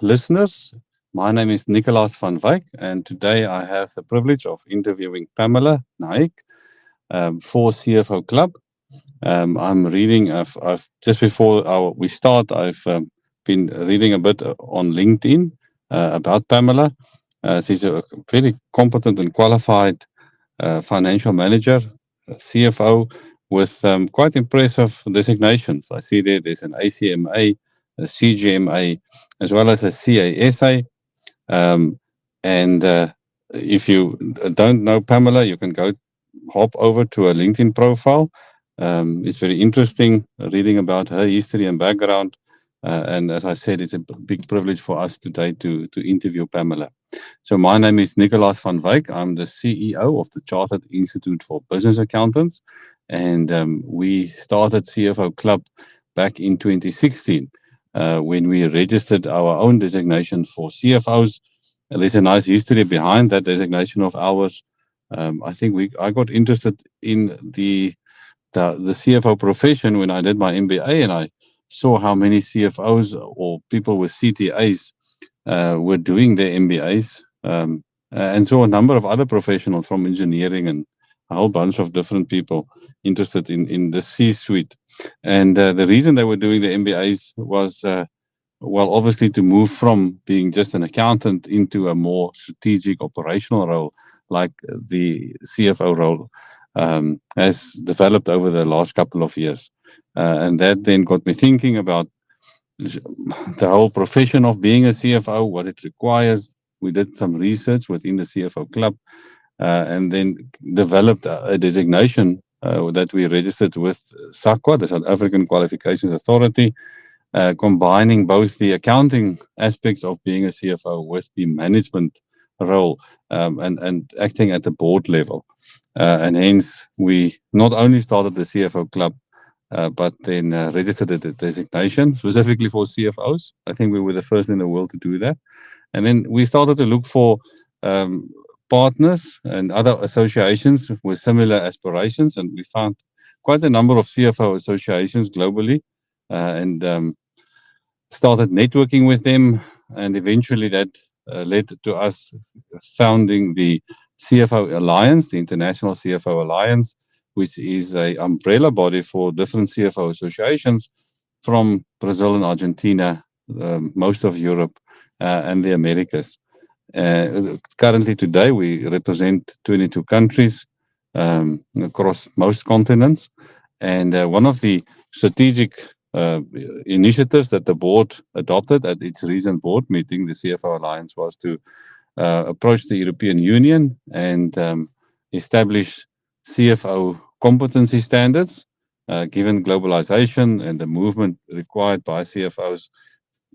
listeners. My name is Nicolaas van Wyk, and today I have the privilege of interviewing Pamela Naik for CFO Club. I'm reading, I've just before we start, I've been reading a bit on LinkedIn about Pamela. She's a very competent and qualified financial manager, CFO, with quite impressive designations. I see there's an ACMA, a CGMA, as well as a CASA. Um, and if you don't know Pamela, you can go hop over to her LinkedIn profile. It's very interesting reading about her history and background. And as I said, it's a big privilege for us today to interview Pamela. So my name is Nicolaas van Wyk. I'm the CEO of the Chartered Institute for Business Accountants. And we started CFO Club back in 2016 when we registered our own designation for CFOs. There's a nice history behind that designation of ours. I think I got interested in the CFO profession when I did my MBA, and I saw how many CFOs or people with CTAs were doing their MBAs, and saw a number of other professionals from engineering and a whole bunch of different people interested in the C-suite. And the reason they were doing the MBAs was, well, obviously to move from being just an accountant into a more strategic operational role, like the CFO role has developed over the last couple of years. And that then got me thinking about the whole profession of being a CFO, what it requires. We did some research within the CFO Club and then developed a designation that we registered with SAQA, the South African Qualifications Authority, combining both the accounting aspects of being a CFO with the management role and acting at the board level. And hence, we not only started the CFO Club, but then registered a designation specifically for CFOs. I think we were the first in the world to do that. And then we started to look for partners and other associations with similar aspirations. And we found quite a number of CFO associations globally and started networking with them. And eventually that led to us founding the CFO Alliance, the International CFO Alliance, which is an umbrella body for different CFO associations from Brazil and Argentina, most of Europe, and the Americas. Currently, today, we represent 22 countries across most continents. And one of the strategic initiatives that the board adopted at its recent board meeting, the CFO Alliance, was to approach the European Union and establish CFO competency standards, given globalization and the movement required by CFOs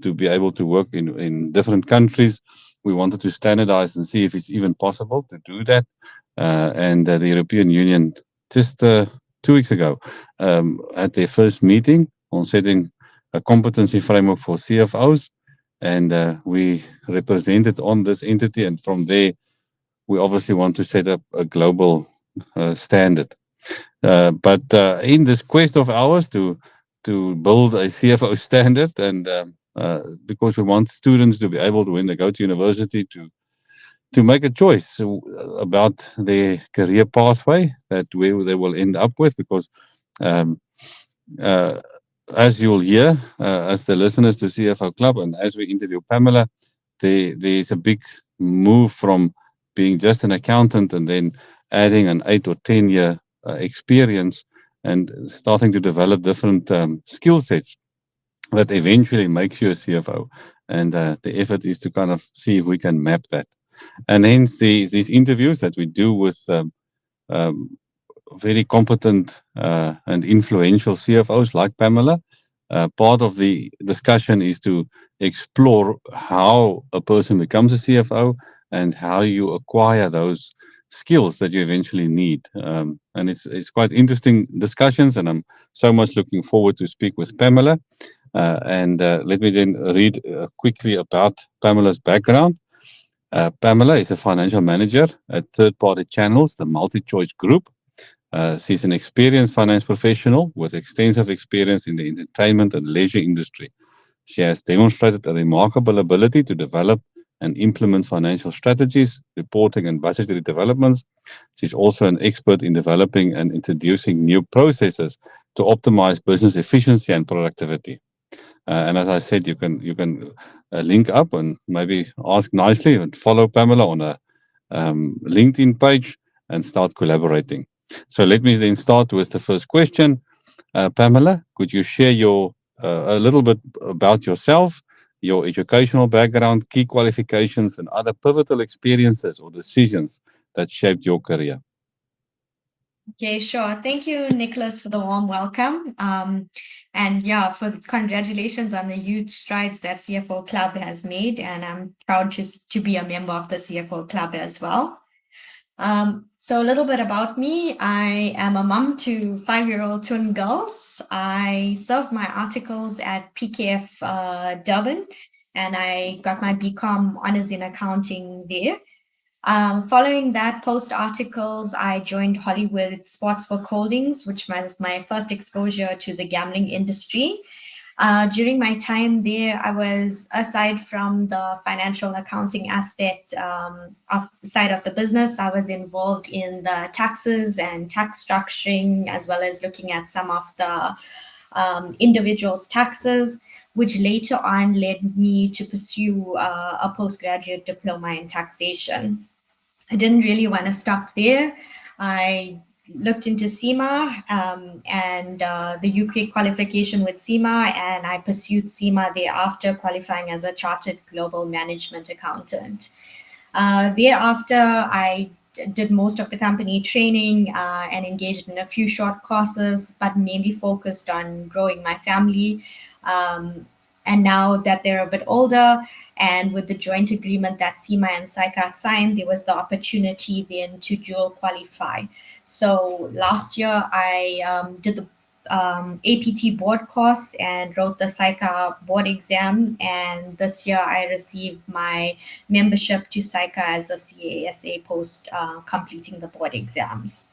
to be able to work in different countries. We wanted to standardize and see if it's even possible to do that. And the European Union, just 2 weeks ago, at their first meeting on setting a competency framework for CFOs, and we represented on this entity, and from there, we obviously want to set up a global standard. But in this quest of ours to build a CFO standard, and because we want students to be able to, when they go to university, to make a choice about their career pathway, that where they will end up with, because as you'll hear, as the listeners to CFO Club, and as we interview Pamela, there's a big move from being just an accountant and then adding an 8 or 10 year experience and starting to develop different skill sets that eventually makes you a CFO. And the effort is to kind of see if we can map that. And hence these interviews that we do with very competent and influential CFOs like Pamela. Part of the discussion is to explore how a person becomes a CFO and how you acquire those skills that you eventually need. And it's quite interesting discussions, and I'm so much looking forward to speak with Pamela. And let me then read quickly about Pamela's background. Pamela is a financial manager at third-party channels, the MultiChoice Group. She's an experienced finance professional with extensive experience in the entertainment and leisure industry. She has demonstrated a remarkable ability to develop and implement financial strategies, reporting, and budgetary developments. She's also an expert in developing and introducing new processes to optimize business efficiency and productivity. And as I said, you can link up and maybe ask nicely and follow Pamela on a LinkedIn page and start collaborating. So let me then start with the first question. Pamela, could you share a little bit about yourself, your educational background, key qualifications, and other pivotal experiences or decisions that shaped your career? Okay, sure. Thank you, Nicholas, for the warm welcome. And yeah, for congratulations on the huge strides that CFO Club has made. And I'm proud to be a member of the CFO Club as well. So a little bit about me. I am a mom to 5-year-old twin girls. I served my articles at PKF Durban, and I got my BCom honors in accounting there. Following that, post articles, I joined Hollywood Sportsbook Holdings, which was my first exposure to the gambling industry. During my time there, I was, aside from the financial accounting aspect of the side of the business, I was involved in the taxes and tax structuring, as well as looking at some of the individuals' taxes, which later on led me to pursue a postgraduate diploma in taxation. I didn't really want to stop there. I looked into CMA and the UK qualification with CMA, and I pursued CMA thereafter, qualifying as a chartered global management accountant. Thereafter, I did most of the company training and engaged in a few short courses, but mainly focused on growing my family. And now that they're a bit older, and with the joint agreement that CMA and SICA signed, there was the opportunity then to dual qualify. So last year, I did the APT board course and wrote the SICA board exam. And this year, I received my membership to SICA as a CASA post completing the board exams.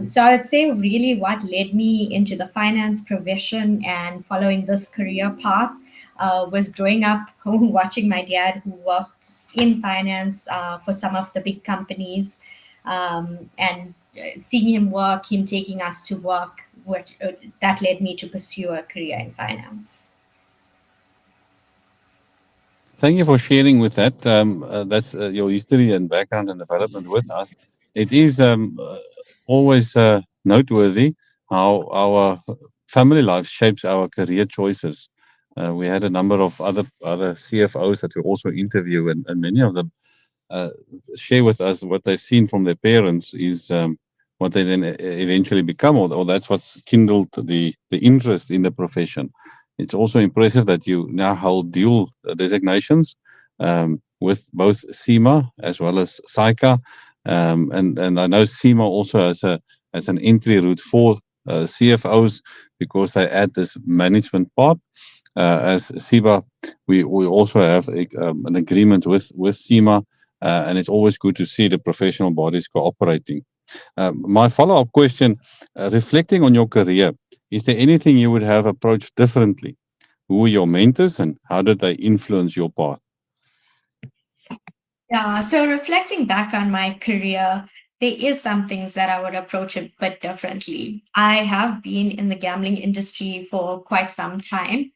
So I would say really what led me into the finance profession and following this career path was growing up watching my dad, who worked in finance for some of the big companies, and seeing him work, him taking us to work, which that led me to pursue a career in finance. Thank you for sharing with that. That's your history and background and development with us. It is always noteworthy how our family life shapes our career choices. We had a number of other CFOs that we also interview, and many of them uh, share with us what they've seen from their parents is what they then eventually become, or that's what's kindled the interest in the profession. It's also impressive that you now hold dual designations with both CIMA as well as SICA, and I know CIMA also has an entry route for CFOs because they add this management part. As SIBA, we also have an agreement with CIMA, and it's always good to see the professional bodies cooperating. My follow-up question, reflecting on your career, is there anything you would have approached differently? Who were your mentors and how did they influence your path? Yeah, so reflecting back on my career, there is some things that I would approach a bit differently. I have been in the gambling industry for quite some time.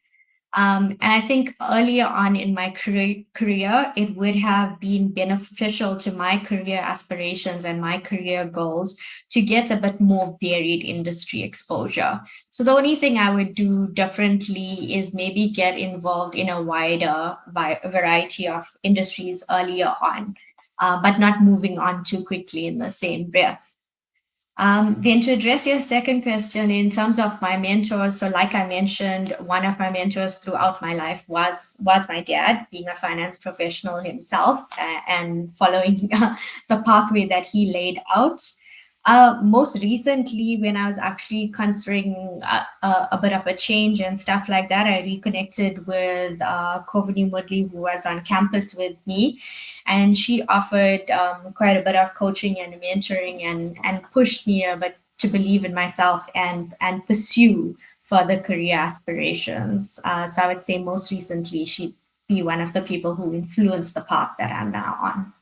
And I think earlier on in my career, it would have been beneficial to my career aspirations and my career goals to get a bit more varied industry exposure. So the only thing I would do differently is maybe get involved in a wider variety of industries earlier on, but not moving on too quickly in the same breath. Then to address your second question in terms of my mentors, so like I mentioned, one of my mentors throughout my life was my dad, being a finance professional himself, and following the pathway that he laid out. Most recently, when I was actually considering a bit of a change and stuff like that, I reconnected with Kovani Mudley, who was on campus with me, and she offered quite a bit of coaching and mentoring, and pushed me a bit to believe in myself and pursue further career aspirations. So I would say most recently she'd be one of the people who influenced the path that I'm now on.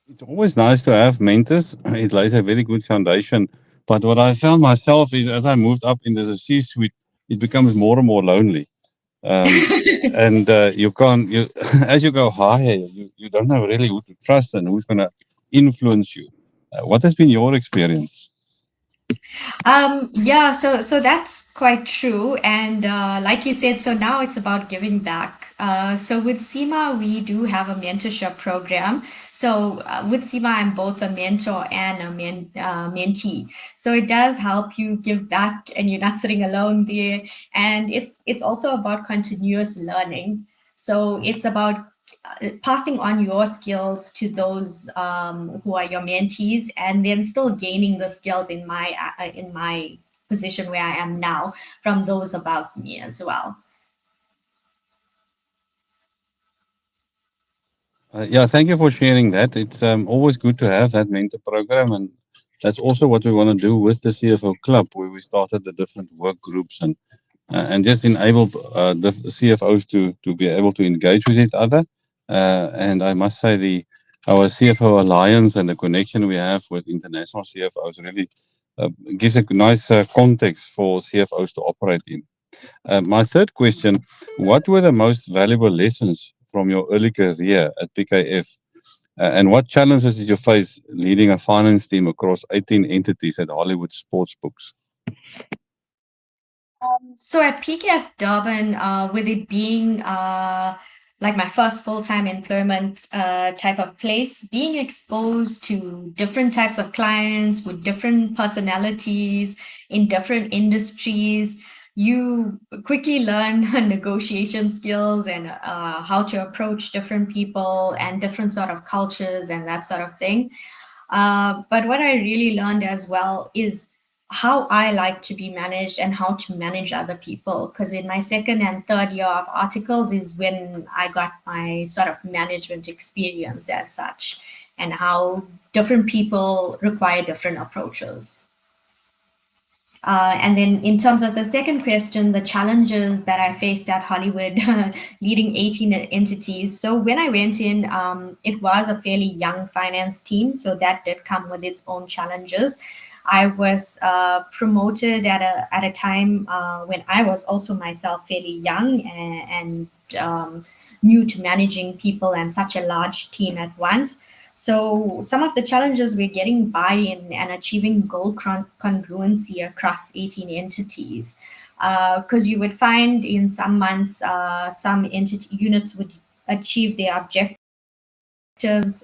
It's always nice to have mentors. It lays a very good foundation. But what I found myself is as I moved up into the C-suite, it becomes more and more lonely. Um, and you can't, you, as you go higher, you don't know really who to trust and who's going to influence you. What has been your experience? Yeah, so that's quite true. And like you said, so now it's about giving back. So with CIMA, we do have a mentorship program. So with CIMA, I'm both a mentor and a mentee. So it does help you give back, and you're not sitting alone there. And it's also about continuous learning. So it's about passing on your skills to those who are your mentees, and then still gaining the skills in my position where I am now from those above me as well. Yeah, thank you for sharing that. It's always good to have that mentor program, and that's also what we want to do with the CFO Club, where we started the different work groups and just enable the CFOs to be able to engage with each other. And I must say, the our CFO alliance and the connection we have with international CFOs really gives a nice context for CFOs to operate in. My third question: what were the most valuable lessons from your early career at PKF? And what challenges did you face leading a finance team across 18 entities at Hollywood Sportsbooks? So at PKF Durban, with it being like my first full-time employment type of place, being exposed to different types of clients with different personalities in different industries, you quickly learn negotiation skills and how to approach different people and different sort of cultures and that sort of thing. But what I really learned as well is how I like to be managed and how to manage other people. Because in my second and third year of articles is when I got my sort of management experience as such, and how different people require different approaches. And then, in terms of the second question, the challenges that I faced at Hollywood, leading 18 entities. So, when I went in, it was a fairly young finance team. So, that did come with its own challenges. I was promoted at a time when I was also myself fairly young and new to managing people and such a large team at once. So some of the challenges we're getting buy-in and achieving goal congruency across 18 entities. Because you would find in some months, some entity units would achieve their objectives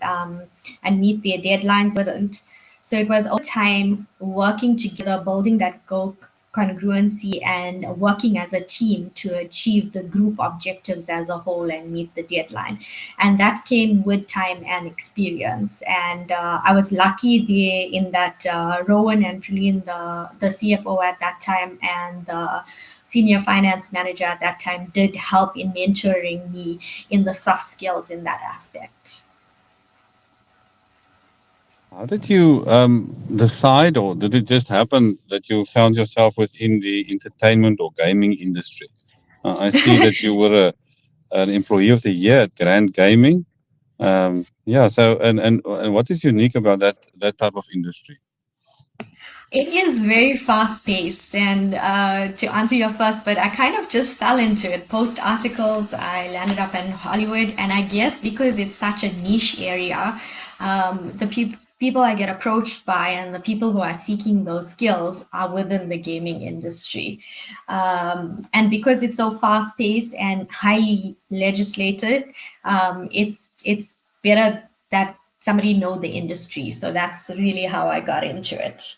and meet their deadlines, wouldn't. So it was all time working together, building that goal congruency and working as a team to achieve the group objectives as a whole and meet the deadline. And that came with time and experience. And I was lucky there in that Rowan and Trillian, the CFO at that time, and the senior finance manager at that time did help in mentoring me in the soft skills in that aspect. How did you decide, or did it just happen that you found yourself within the entertainment or gaming industry? I see that you were an employee of the year at Grand Gaming. Yeah, so and what is unique about that type of industry? It is very fast paced. And to answer your first, but I kind of just fell into it. Post articles, I landed up in Hollywood. And I guess because it's such a niche area, the people I get approached by and the people who are seeking those skills are within the gaming industry. And because it's so fast paced and highly legislated, it's better that somebody know the industry. So that's really how I got into it.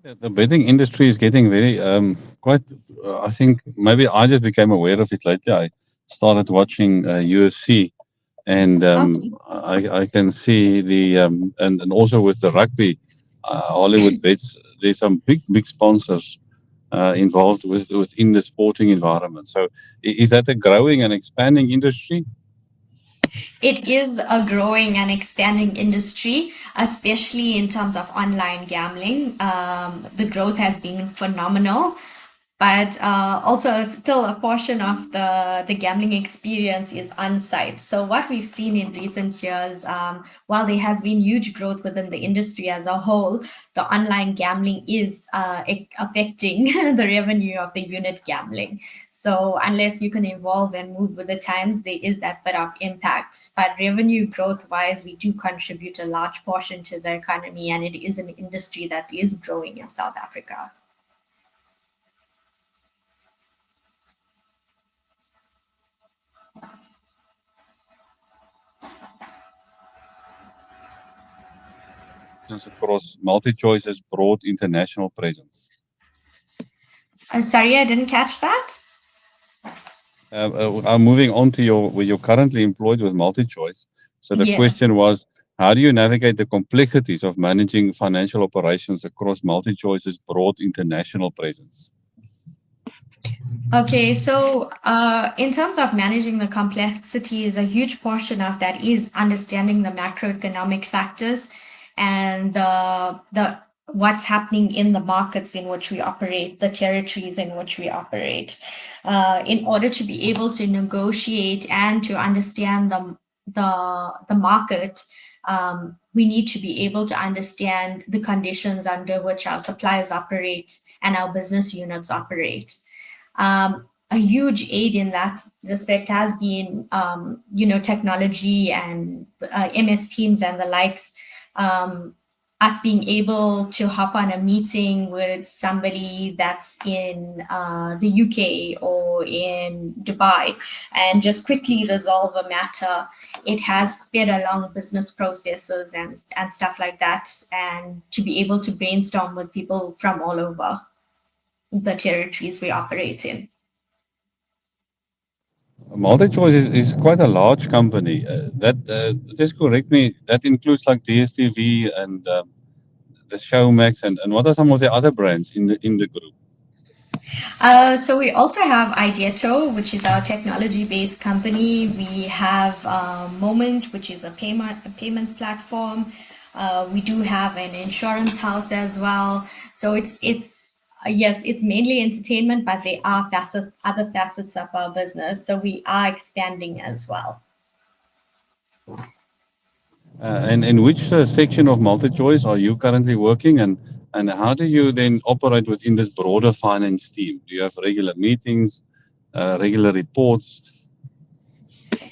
The betting industry is getting very quite. I think maybe I just became aware of it lately. I started watching UFC, and Okay. I can see the and also with the rugby, Hollywood bets. There's some big sponsors involved within the sporting environment. So is that a growing and expanding industry? It is a growing and expanding industry, especially in terms of online gambling. The growth has been phenomenal, but also still a portion of the gambling experience is on site. So what we've seen in recent years, while there has been huge growth within the industry as a whole, the online gambling is affecting the revenue of the unit gambling. So unless you can evolve and move with the times, there is that bit of impact. But revenue growth wise, we do contribute a large portion to the economy, and it is an industry that is growing in South Africa. Across MultiChoice's broad international presence. Sorry, I didn't catch that. I'm moving on to where you're currently employed with MultiChoice. So the Yes. question was, how do you navigate the complexities of managing financial operations across MultiChoice's broad international presence? Okay, so in terms of managing the complexities, a huge portion of that is understanding the macroeconomic factors and the what's happening in the markets in which we operate, the territories in which we operate, in order to be able to negotiate and to understand the market. We need to be able to understand the conditions under which our suppliers operate and our business units operate. A huge aid in that respect has been, technology and MS Teams and the likes. Us being able to hop on a meeting with somebody that's in the UK or in Dubai and just quickly resolve a matter. It has sped along business processes and stuff like that, and to be able to brainstorm with people from all over the territories we operate in. MultiChoice is quite a large company. Just correct me, that includes like DSTV and the Showmax, and what are some of the other brands in the group? So we also have Ideto, which is our technology-based company. We have Moment, which is a payments platform. We do have an insurance house as well. So it's yes, it's mainly entertainment, but there are other facets of our business. So we are expanding as well. And in which section of MultiChoice are you currently working, and how do you then operate within this broader finance team? Do you have regular meetings, regular reports?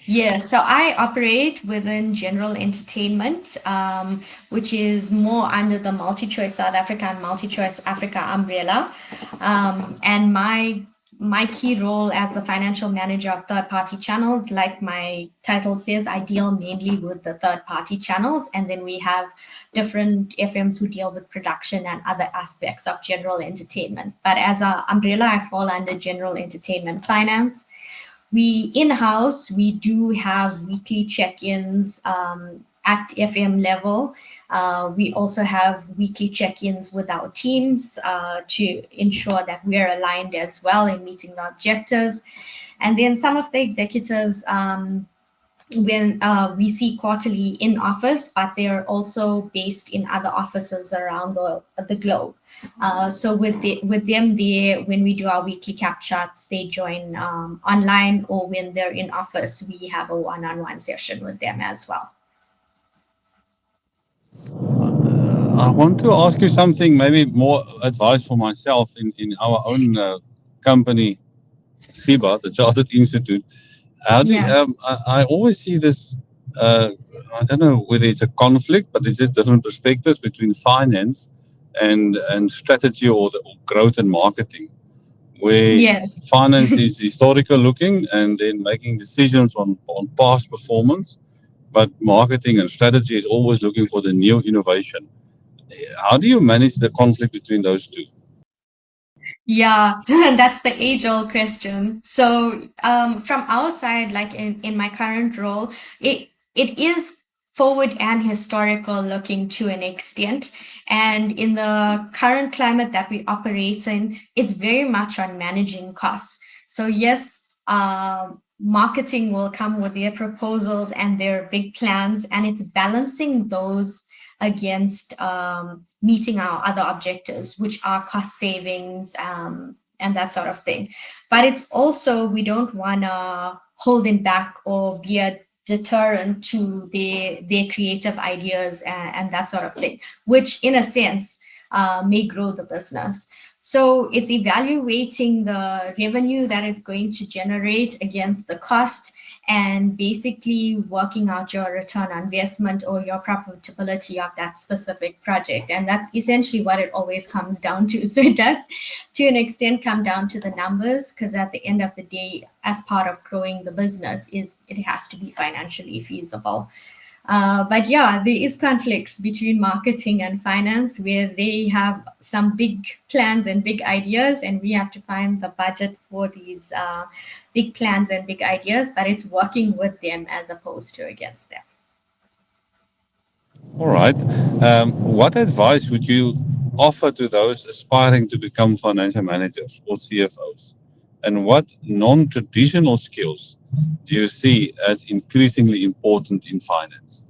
Yeah, so I operate within general entertainment, which is more under the MultiChoice South Africa and MultiChoice Africa umbrella. And my key role as the financial manager of third-party channels, like my title says, I deal mainly with the third-party channels, and then we have different FMs who deal with production and other aspects of general entertainment. But as an umbrella, I fall under general entertainment finance. We in-house, we do have weekly check-ins at FM level. We also have weekly check-ins with our teams to ensure that we're aligned as well in meeting the objectives. And then some of the executives, when we see quarterly in office, but they're also based in other offices around the globe. So with them there, when we do our weekly cap charts, they join online, or when they're in office, we have a one-on-one session with them as well. I want to ask you something, maybe more advice for myself in our own company, SIBA, the Chartered Institute. How do Yeah. I always see this? I don't know whether it's a conflict, but it's just different perspectives between finance and strategy or growth and marketing, where Yes. finance is historical looking and then making decisions on past performance, but marketing and strategy is always looking for the new innovation. How do you manage the conflict between those two? Yeah, that's the age-old question. So, from our side, like in my current role, it is forward and historical looking to an extent. And in the current climate that we operate in, it's very much on managing costs. So yes, marketing will come with their proposals and their big plans, and it's balancing those against meeting our other objectives, which are cost savings and that sort of thing. But it's also, we don't want to hold them back or be a deterrent to their creative ideas and that sort of thing, which in a sense may grow the business. So it's evaluating the revenue that it's going to generate against the cost and basically working out your return on investment or your profitability of that specific project. And that's essentially what it always comes down to. So it does, to an extent, come down to the numbers, because at the end of the day, as part of growing the business, is it has to be financially feasible. But yeah, there is conflicts between marketing and finance where they have some big plans and big ideas, and we have to find the budget for these big plans and big ideas, but it's working with them as opposed to against them. All right. What advice would you offer to those aspiring to become financial managers or CFOs? And what non-traditional skills do you see as increasingly important in finance?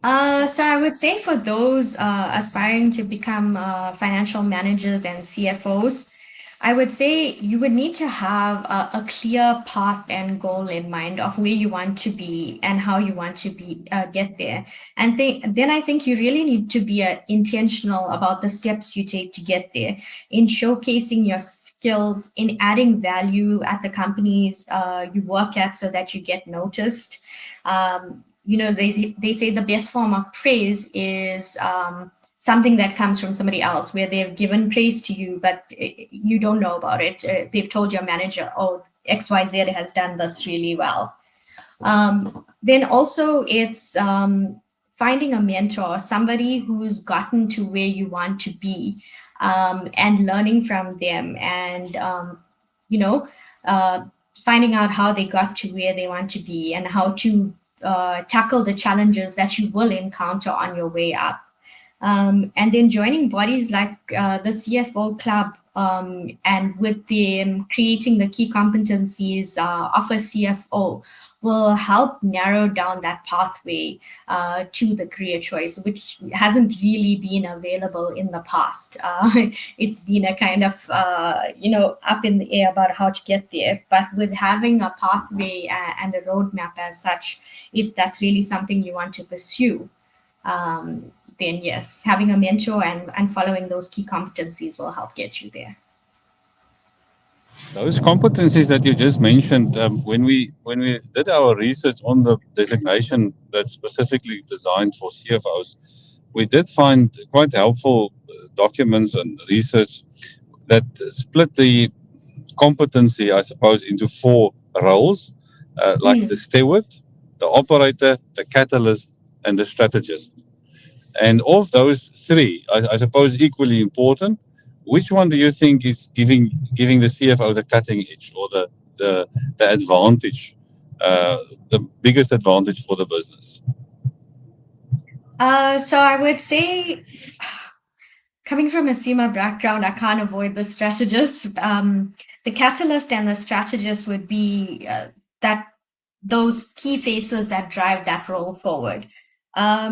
So I would say for those aspiring to become financial managers and CFOs, I would say you would need to have a clear path and goal in mind of where you want to be and how you want to be get there. And then I think you really need to be intentional about the steps you take to get there, in showcasing your skills, in adding value at the companies you work at so that you get noticed. They say the best form of praise is something that comes from somebody else, where they've given praise to you, but you don't know about it. They've told your manager, oh, XYZ has done this really well. Then also it's finding a mentor, somebody who's gotten to where you want to be, and learning from them, and you know, uh, finding out how they got to where they want to be and how to tackle the challenges that you will encounter on your way up. And then joining bodies like the CFO Club, and with them creating the key competencies of a CFO will help narrow down that pathway to the career choice, which hasn't really been available in the past. It's been a kind of, up in the air about how to get there. But with having a pathway and a roadmap as such, if that's really something you want to pursue, then yes, having a mentor and following those key competencies will help get you there. Those competencies that you just mentioned, when we did our research on the designation that's specifically designed for CFOs, we did find quite helpful documents and research that split the competency, I suppose, into four roles, like the steward, the operator, the catalyst, and the strategist. And of those three, I suppose equally important, which one do you think is giving the CFO the cutting edge or the advantage, the biggest advantage for the business? So I would say, coming from a CMA background, I can't avoid the strategist. The catalyst and the strategist would be that those key faces that drive that role forward.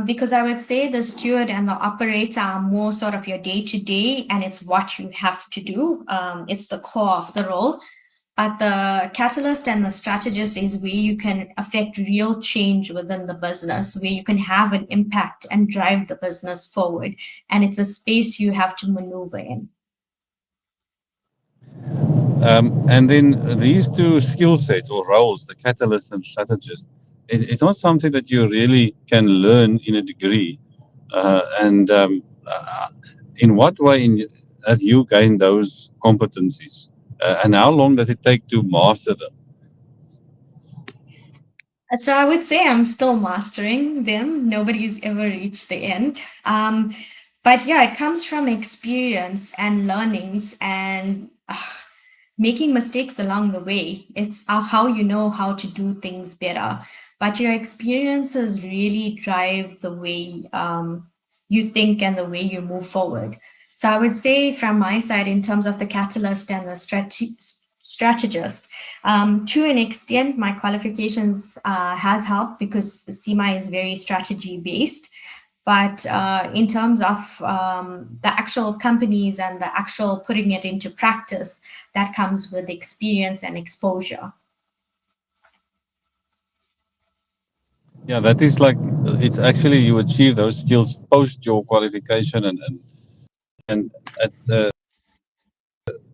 Because I would say the steward and the operator are more sort of your day to day, and it's what you have to do. It's the core of the role. But the catalyst and the strategist is where you can affect real change within the business, where you can have an impact and drive the business forward. And it's a space you have to maneuver in. And then these two skill sets or roles, the catalyst and strategist, it's not something that you really can learn in a degree. And in what way have you gained those competencies? And how long does it take to master them? So I would say I'm still mastering them. Nobody's ever reached the end. But yeah, it comes from experience and learnings and making mistakes along the way. It's how you know how to do things better. But your experiences really drive the way you think and the way you move forward. So I would say from my side, in terms of the catalyst and the strategist, To an extent, my qualifications has helped because CMA is very strategy based. But in terms of the actual companies and the actual putting it into practice, that comes with experience and exposure. Yeah, that is like, it's actually you achieve those skills post your qualification, and at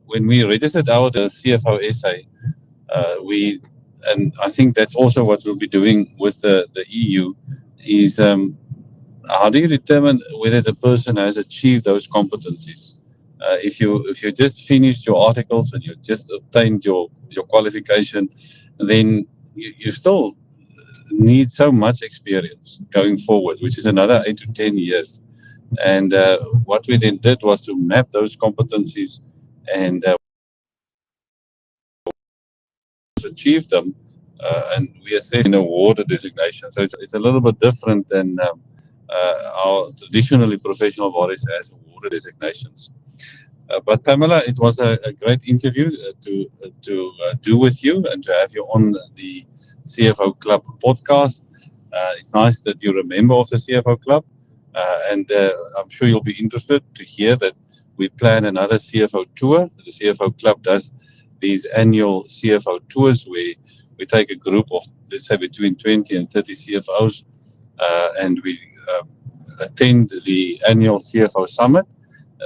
when we registered our CFO SA, we, and I think that's also what we'll be doing with the EU, is how do you determine whether the person has achieved those competencies? If you just finished your articles and you just obtained your qualification, then you still need so much experience going forward, which is another 8 to 10 years. And what we then did was to map those competencies and achieve them, and we assess and award a designation. So it's a little bit different than our traditionally professional bodies has awarded designations. But Pamela, it was a great interview to do with you and to have you on the CFO Club podcast. It's nice that you're a member of the CFO Club, and I'm sure you'll be interested to hear that we plan another CFO tour. The CFO Club does these annual CFO tours where we take a group of, let's say, between 20 and 30 CFOs, and we attend the annual CFO Summit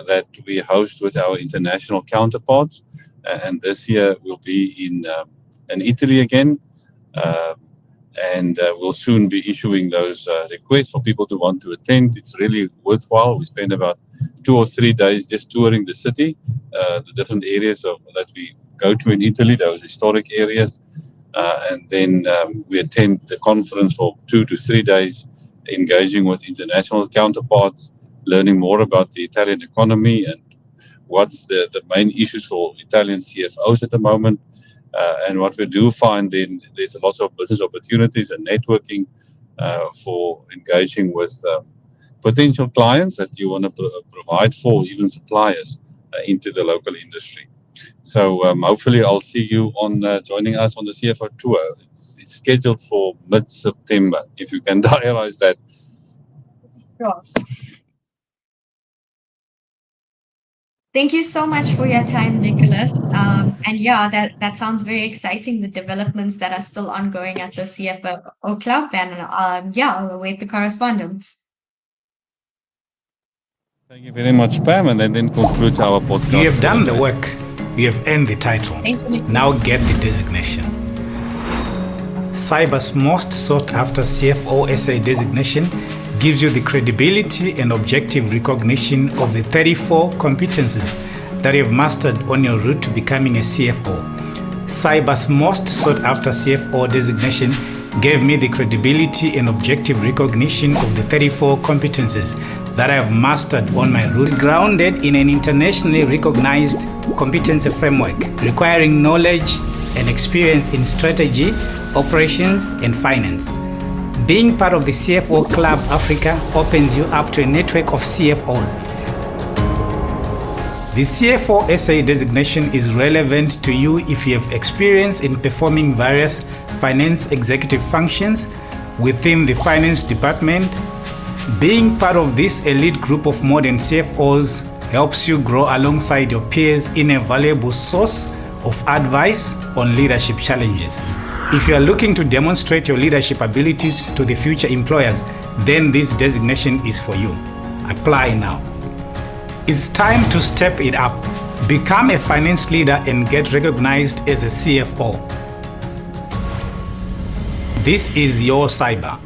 that we host with our international counterparts. And this year we'll be in Italy again. And we'll soon be issuing those requests for people to want to attend. It's really worthwhile. We spend about 2 or 3 days just touring the city, the different areas that we go to in Italy, those historic areas. And then we attend the conference for 2 to 3 days, engaging with international counterparts, learning more about the Italian economy and what's the main issues for Italian CFOs at the moment. And what we do find, then there's a lot of business opportunities and networking for engaging with potential clients that you want to provide for, even suppliers into the local industry. So hopefully I'll see you on joining us on the CFO tour. It's scheduled for mid-September, if you can diarize that. Sure. Thank you so much for your time, Nicolaas. And yeah, that sounds very exciting, the developments that are still ongoing at the CFO Club. And yeah, I'll await the correspondence. Thank you very much, Pam. And then concludes our podcast. You have done the work. You have earned the title. Thank you, Nicolaas. Now get the designation. Cyber's most sought after CFO SA designation gives you the credibility and objective recognition of the 34 competencies that you have mastered on your route to becoming a CFO. Cyber's most sought after CFO designation gave me the credibility and objective recognition of the 34 competencies that I have mastered on my route, grounded in an internationally recognized competency framework requiring knowledge and experience in strategy, operations, and finance. Being part of the CFO Club Africa opens you up to a network of CFOs. The CFO SA designation is relevant to you if you have experience in performing various finance executive functions within the finance department. Being part of this elite group of modern CFOs helps you grow alongside your peers in a valuable source of advice on leadership challenges. If you are looking to demonstrate your leadership abilities to the future employers, then this designation is for you. Apply now. It's time to step it up. Become a finance leader and get recognized as a CFO. This is your Cyber.